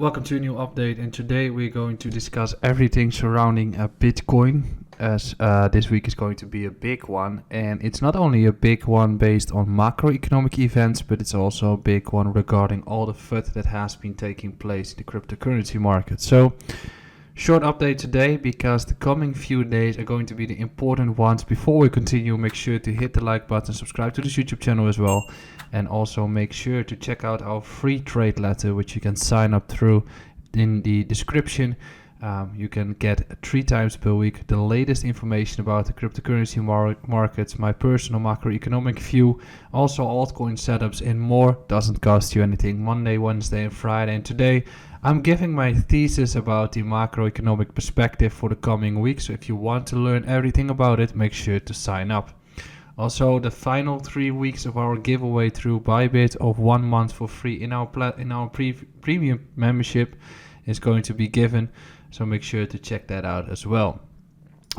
Welcome to a new update, and today we're going to discuss everything surrounding Bitcoin, as this week is going to be a big one. And it's not only a big one based on macroeconomic events, but it's also a big one regarding all the FUD that has been taking place in the cryptocurrency market. So, short update today, because the coming few days are going to be the important ones. Before we continue, make sure to hit the like button, subscribe to this YouTube channel as well, and also make sure to check out our free trade letter, which you can sign up through in the description. You can get 3 times per week the latest information about the cryptocurrency markets, my personal macroeconomic view, also altcoin setups and more. Doesn't cost you anything. Monday, Wednesday and Friday. And today I'm giving my thesis about the macroeconomic perspective for the coming week. So if you want to learn everything about it, make sure to sign up. Also, the final 3 weeks of our giveaway through ByBit of 1 month for free in our premium membership is going to be given. So make sure to check that out as well.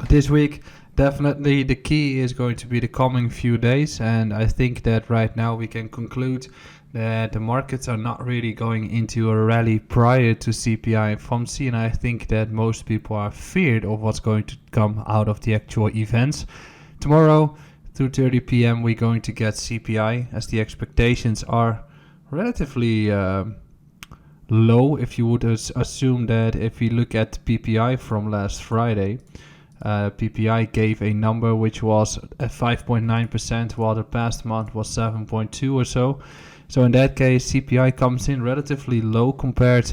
This week, definitely the key is going to be the coming few days. And I think that right now we can conclude that the markets are not really going into a rally prior to CPI and FOMC. And I think that most people are feared of what's going to come out of the actual events. Tomorrow, 2:30 p.m. we're going to get CPI, as the expectations are relatively low. If you would assume that if we look at PPI from last Friday, PPI gave a number which was at 5.9%, while the past month was 7.2 or so. So in that case, CPI comes in relatively low compared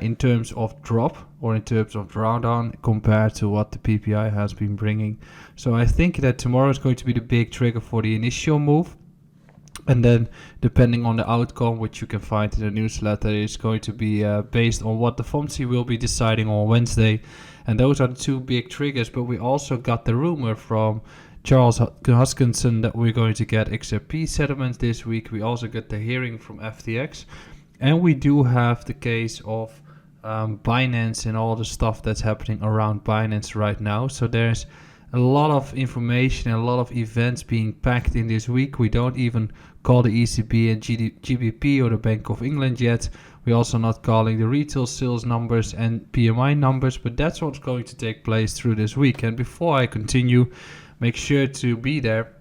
in terms of drop or in terms of drawdown compared to what the PPI has been bringing. So I think that tomorrow is going to be the big trigger for the initial move. And then depending on the outcome, which you can find in the newsletter, is going to be based on what the FOMC will be deciding on Wednesday. And those are the 2 big triggers. But we also got the rumor from Charles Hoskinson that we're going to get XRP settlements this week. We also got the hearing from FTX. And we do have the case of Binance and all the stuff that's happening around Binance right now. So there's a lot of information and a lot of events being packed in this week. We don't even call the ECB and GBP or the Bank of England yet. We're also not calling the retail sales numbers and PMI numbers, but that's what's going to take place through this week. And before I continue, make sure to be there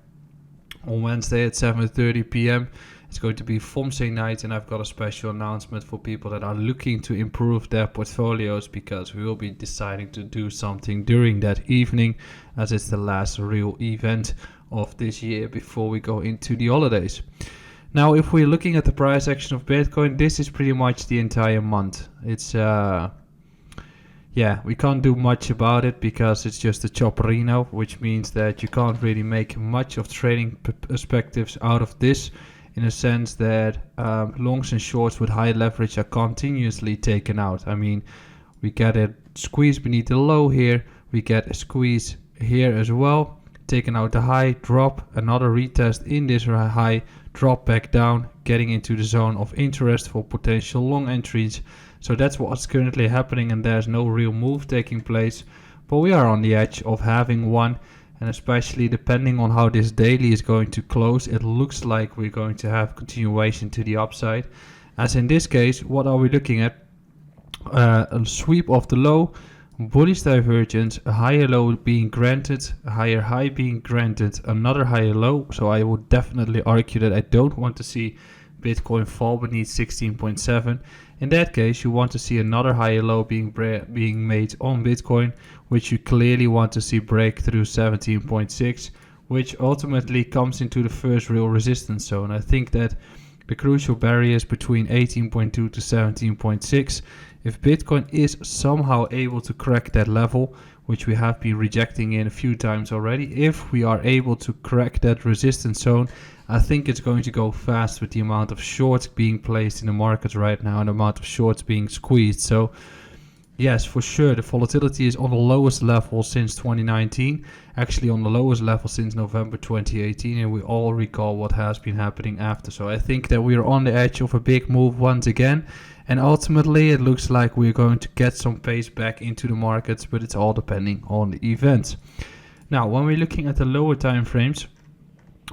on Wednesday at 7:30 p.m. It's going to be FOMC night, and I've got a special announcement for people that are looking to improve their portfolios, because we will be deciding to do something during that evening, as it's the last real event of this year before we go into the holidays. Now, if we're looking at the price action of Bitcoin, this is pretty much the entire month. It's we can't do much about it because it's just a chopperino, which means that you can't really make much of trading perspectives out of this, in a sense that longs and shorts with high leverage are continuously taken out. I mean, we get a squeeze beneath the low here, we get a squeeze here as well, taking out the high, drop, another retest in this high, drop back down, getting into the zone of interest for potential long entries. So that's what's currently happening, and there's no real move taking place, but we are on the edge of having one. And especially depending on how this daily is going to close, it looks like we're going to have continuation to the upside. As in this case, what are we looking at? A sweep of the low, bullish divergence, a higher low being granted, a higher high being granted, another higher low. So I would definitely argue that I don't want to see Bitcoin fall beneath 16.7. In that case, you want to see another higher low being made on Bitcoin, which you clearly want to see break through 17.6, which ultimately comes into the first real resistance zone. I think that the crucial barrier is between 18.2 to 17.6. If Bitcoin is somehow able to crack that level, which we have been rejecting in a few times already, if we are able to crack that resistance zone, I think it's going to go fast with the amount of shorts being placed in the market right now and the amount of shorts being squeezed. So yes, for sure, the volatility is on the lowest level since 2019, actually on the lowest level since November 2018, and we all recall what has been happening after. So I think that we are on the edge of a big move once again, and ultimately it looks like we're going to get some pace back into the markets, but it's all depending on the events. Now, when we're looking at the lower time frames,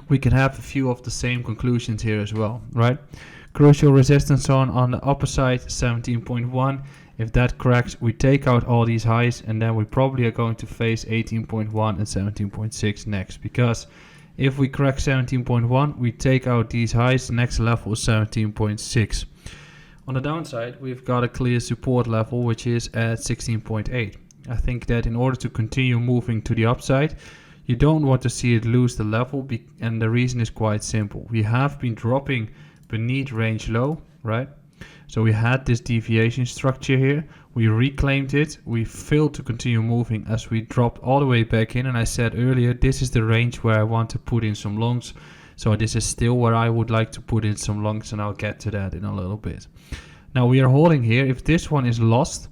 we can have a few of the same conclusions here as well, right? Crucial resistance zone on the upper side, 17.1. If that cracks, we take out all these highs, and then we probably are going to face 18.1 and 17.6 next, because if we crack 17.1, we take out these highs, next level is 17.6. On the downside, we've got a clear support level, which is at 16.8. I think that in order to continue moving to the upside, you don't want to see it lose the level, and the reason is quite simple. We have been dropping beneath range low, right? So we had this deviation structure here, we reclaimed it, we failed to continue moving as we dropped all the way back in, and I said earlier, this is the range where I want to put in some longs. So this is still where I would like to put in some longs, and I'll get to that in a little bit. Now we are holding here. If this one is lost,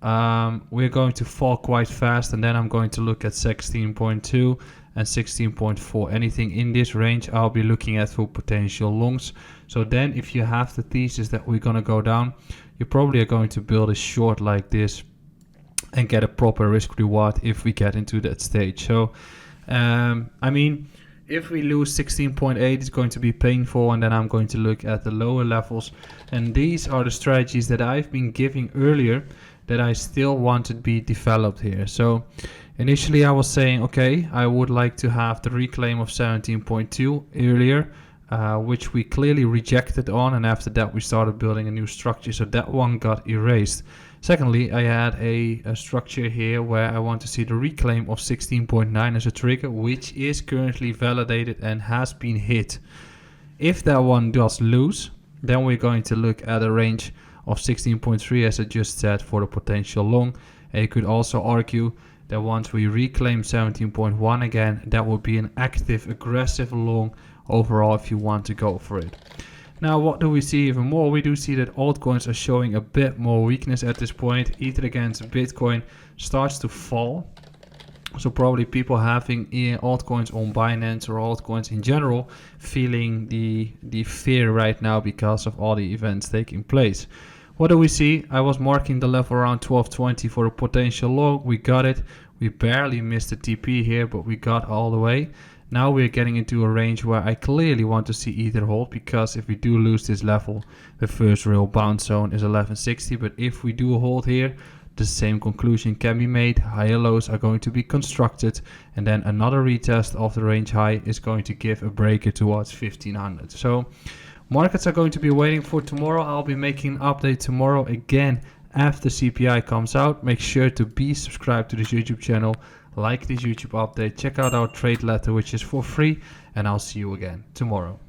we're going to fall quite fast, and then I'm going to look at 16.2 and 16.4. Anything in this range I'll be looking at for potential longs. So then if you have the thesis that we're going to go down, you probably are going to build a short like this and get a proper risk reward if we get into that stage. So I mean, if we lose 16.8, it's going to be painful, and then I'm going to look at the lower levels. And these are the strategies that I've been giving earlier that I still want to be developed here. So initially I was saying, okay, I would like to have the reclaim of 17.2 earlier, which we clearly rejected on, and after that we started building a new structure, so that one got erased. Secondly, I had a structure here where I want to see the reclaim of 16.9 as a trigger, which is currently validated and has been hit. If that one does lose, then we're going to look at a range of 16.3 as I just said for the potential long. And you could also argue that once we reclaim 17.1 again, that would be an active, aggressive long overall if you want to go for it. Now, what do we see even more? We do see that altcoins are showing a bit more weakness at this point. Ether against Bitcoin starts to fall. So probably people having altcoins on Binance or altcoins in general feeling the fear right now because of all the events taking place. What do we see? I was marking the level around 1220 for a potential long. We got it. We barely missed the TP here, but we got all the way. Now we're getting into a range where I clearly want to see Ether hold, because if we do lose this level, the first real bounce zone is 1160. But if we do hold here, the same conclusion can be made. Higher lows are going to be constructed, and then another retest of the range high is going to give a breaker towards 1500. So markets are going to be waiting for tomorrow. I'll be making an update tomorrow again after CPI comes out. Make sure to be subscribed to this YouTube channel, like this YouTube update, check out our trade letter which is for free, and I'll see you again tomorrow.